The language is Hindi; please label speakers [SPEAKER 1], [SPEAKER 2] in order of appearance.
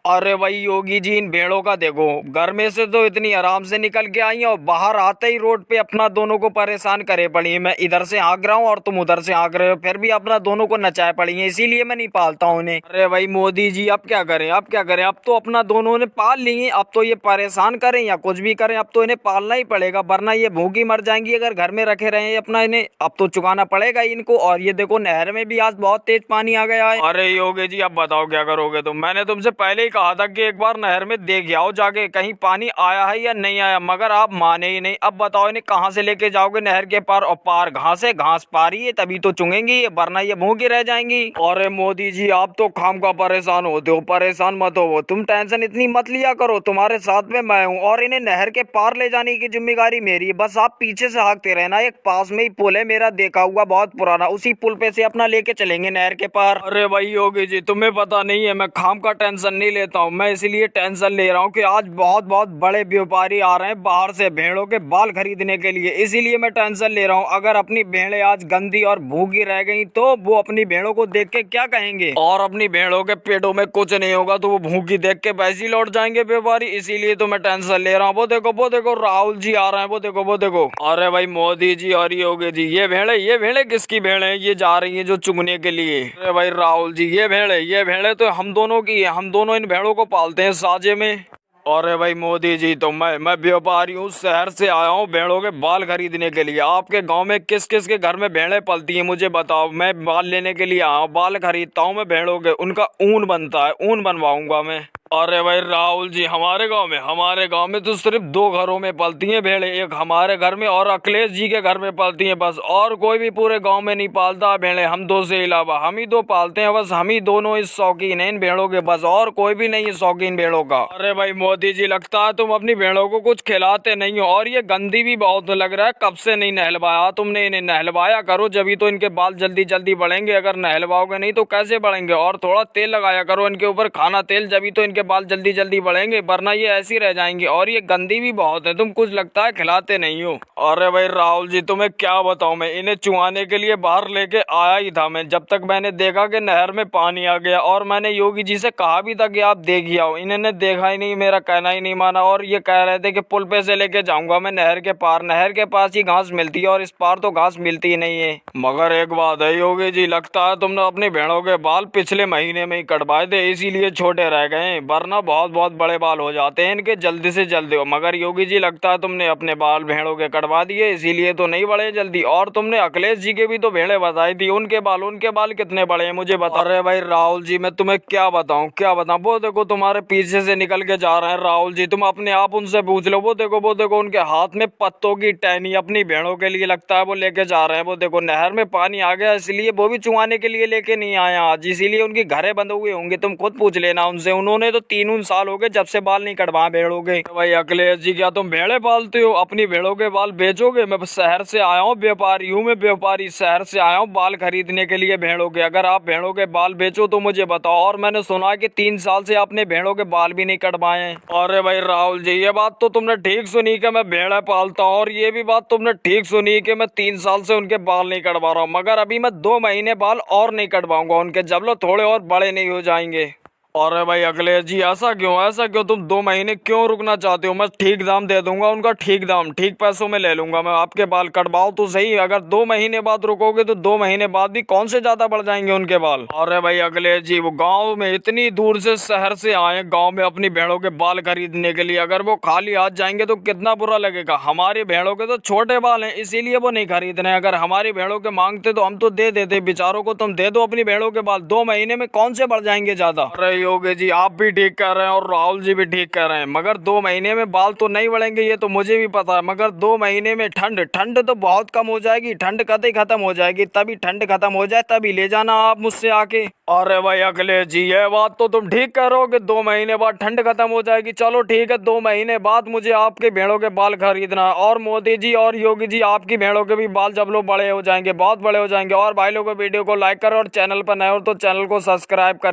[SPEAKER 1] अरे भाई योगी जी, इन भेड़ों का देखो, घर में से तो इतनी आराम से निकल के आई हैं और बाहर आते ही रोड पे अपना दोनों को परेशान करे पड़ी हैं। मैं इधर से हाँक रहा हूँ और तुम उधर से हाँक रहे हो, फिर भी अपना दोनों को नचाए पड़ी हैं, इसीलिए मैं नहीं पालता हूँ इन्हें। अरे भाई मोदी जी, अब क्या करें, अब क्या करें, अब तो अपना दोनों ने पाल ली हैं, अब तो ये परेशान करें या कुछ भी करें, अब तो इन्हें पालना ही पड़ेगा, वरना ये भूखी मर जाएंगी अगर घर में रखे रहे अपना। इन्हें अब तो चुकाना पड़ेगा इनको। और ये देखो, नहर में भी आज बहुत तेज पानी आ गया है। अरे योगी जी, अब बताओ क्या करोगे तुम? मैंने तुमसे पहले ही कहा था कि एक बार नहर में देख आओ जाके कहीं पानी आया है या नहीं आया, मगर आप माने ही नहीं। अब बताओ इन्हें कहाँ से लेके जाओगे नहर के पार? और पार घास है, घास पारी है तभी तो चुंगेंगी, वरना ये भूखी रह जाएंगी। अरे मोदी जी, आप तो खाम का परेशान होते हो, परेशान मत हो, तुम टेंशन इतनी मत लिया करो, तुम्हारे साथ में मैं हूँ और इन्हें नहर के पार ले जाने की जिम्मेदारी मेरी है। बस आप पीछे से हाँकते रहना। एक पास में ही पुल है मेरा, देखा हुआ बहुत पुराना, उसी पुल पे से अपना लेके चलेंगे नहर के पार। अरे भाई योगी जी, तुम्हें पता नहीं है, मैं खाम का टेंशन नहीं लेता हूँ। मैं इसलिए टेंशन ले रहा हूँ कि आज बहुत बहुत बड़े व्यापारी आ रहे हैं बाहर से भेड़ों के बाल खरीदने के लिए, इसीलिए मैं टेंशन ले रहा हूँ। अगर अपनी भेड़ें आज गंदी और भूखी रह गई तो वो अपनी भेड़ों को देख के क्या कहेंगे? और अपनी भेड़ों के पेटों में कुछ नहीं होगा तो वो भूखी देख के वैसे ही लौट जाएंगे व्यापारी, इसीलिए तो मैं टेंशन ले रहा हूँ। वो देखो राहुल जी आ रहे हैं, वो देखो। अरे भाई मोदी जी और योगी जी, ये भेड़े किसकी भेड़े हैं? ये जा रही है जो चुगने के लिए। अरे भाई राहुल जी, ये भेड़े तो हम दोनों की है, हम दोनों इन भेड़ों को पालते हैं साझे में। अरे भाई मोदी जी, तो मैं व्यापारी हूँ, शहर से आया हूँ भेड़ों के बाल खरीदने के लिए। आपके गांव में किस किस के घर में भेड़ें पलती हैं मुझे बताओ, मैं बाल लेने के लिए आया हूँ, बाल खरीदता हूँ मैं भेड़ों के, उनका ऊन बनता है, ऊन बनवाऊंगा मैं। अरे भाई राहुल जी, हमारे गांव में तो सिर्फ दो घरों में पलती हैं भेड़ें, एक हमारे घर में और अखिलेश जी के घर में पलती हैं बस, और कोई भी पूरे गांव में नहीं पालता भेड़ें। हम दो से अलावा हम ही दो पालते हैं बस, हम ही दोनों इस शौकीन हैं इन भेड़ों के, बस और कोई भी नहीं है शौकीन भेड़ों का। अरे भाई मोदी जी, लगता है तुम अपनी भेड़ों को कुछ खिलाते नहीं हो, और ये गंदी भी बहुत लग रहा है, कब से नहीं नहलवाया तुमने इन्हें? नहलवाया करो, जब तो इनके बाल जल्दी जल्दी बढ़ेंगे, अगर नहलवाओगे नहीं तो कैसे बढ़ेंगे? और थोड़ा तेल लगाया करो इनके ऊपर, खाना तेल, जब तो इनके बाल जल्दी जल्दी बढ़ेंगे, वरना ये ऐसी रह जाएंगे। और ये गंदी भी बहुत है, तुम कुछ लगता है खिलाते नहीं हो। अरे भाई राहुल जी, तुम्हें क्या बताऊं, मैं इन्हें चुआने के लिए बाहर लेके आया ही था मैं, जब तक मैंने देखा कि नहर में पानी आ गया, और मैंने योगी जी से कहा भी था कि आप देखिए आओ, इन्होंने देखा ही नहीं, मेरा कहना ही नहीं माना, और ये कह रहे थे कि पुल पे से लेके जाऊंगा मैं नहर के पार, नहर के पास ही घास मिलती है और इस पार तो घास मिलती ही नहीं है। मगर एक बात है योगी जी, लगता है तुमने अपनी भेड़ों के बाल पिछले महीने में ही कटवाए थे, इसीलिए छोटे रह गए, वरना बहुत बहुत बड़े बाल हो जाते हैं इनके जल्दी से जल्दी। मगर योगी जी, लगता है तुमने अपने बाल भेड़ों के कटवा दिए, इसीलिए तो नहीं बढ़े जल्दी। और तुमने अखिलेश जी के भी तो भेड़े बताई थी, उनके बाल कितने बड़े हैं मुझे बता। अरे भाई राहुल जी, मैं तुम्हें क्या बताऊं, वो देखो तुम्हारे पीछे से निकल के जा रहे हैं राहुल जी, तुम अपने आप उनसे पूछ लो। वो देखो उनके हाथ में पत्तों की टहनी अपनी भेड़ों के लिए लगता है वो लेके जा रहे हैं। वो देखो नहर में पानी आ गया, इसलिए वो भी चुआने के लिए लेके नहीं आया आज, इसीलिए उनके घरे बंद हुए होंगे, तुम खुद पूछ लेना उनसे, उन्होंने तो 3 साल हो गए जब से बाल नहीं कटवा भेड़ों के। भाई अखिलेश जी, क्या तुम भेड़े पालते हो? अपनी भेड़ों के बाल बेचोगे? मैं शहर से आया हूँ, व्यापारी हूँ मैं, व्यापारी शहर से आया हूँ बाल खरीदने के लिए भेड़ों के, अगर आप भेड़ों के बाल बेचो तो मुझे बताओ। और मैंने सुना कि 3 साल से आपने भेड़ों के बाल भी नहीं कटवाए हैं। अरे भाई राहुल जी, ये बात तो तुमने ठीक सुनी कि मैं भेड़े पालता हूँ, और ये भी बात तुमने ठीक सुनी कि मैं 3 साल से उनके बाल नहीं कटवा रहा हूँ, मगर अभी मैं 2 महीने बाल और नहीं कटवाऊंगा उनके, जब लोग थोड़े और बड़े नहीं हो जाएंगे। अरे भाई अखिलेश जी, ऐसा क्यों तुम 2 महीने क्यों रुकना चाहते हो? मैं ठीक दाम दे दूंगा उनका, ठीक दाम, ठीक पैसों में ले लूंगा मैं, आपके बाल कटवाओ तो सही। अगर 2 महीने बाद रुकोगे तो 2 महीने बाद भी कौन से ज्यादा बढ़ जाएंगे उनके बाल? अरे भाई अखिलेश जी, वो गाँव में इतनी दूर से शहर से आए गाँव में अपनी भेड़ों के बाल खरीदने के लिए, अगर वो खाली हाथ जाएंगे तो कितना बुरा लगेगा। हमारी भेड़ों के तो छोटे बाल हैं, इसीलिए वो नहीं खरीद रहे, अगर हमारी भेड़ों के मांगते तो हम तो दे देते बेचारों को। तुम दे दो अपनी भेड़ों के बाल, 2 महीने में कौन से बढ़ जाएंगे ज्यादा? अरे योगी जी, आप भी ठीक कर रहे हैं और राहुल जी भी ठीक कर रहे हैं, मगर 2 महीने में बाल तो नहीं बढ़ेंगे, ये तो मुझे भी पता है, मगर 2 महीने में ठंड तो बहुत कम हो जाएगी, ठंड कतई खत्म हो जाएगी, तभी ठंड खत्म हो जाए तभी ले जाना आप मुझसे आके। अरे भाई अखिलेश जी, ये बात तो तुम ठीक कर रहे हो कि 2 महीने बाद ठंड खत्म हो जाएगी, चलो ठीक है, 2 महीने बाद मुझे आपके भेड़ों के बाल खरीदना। और मोदी जी और योगी जी, आपकी भेड़ों के भी बाल जब लोग बड़े हो जाएंगे, बहुत बड़े हो जाएंगे। और भाई लोगों, वीडियो को लाइक करो और चैनल पर नए हो तो चैनल को सब्सक्राइब कर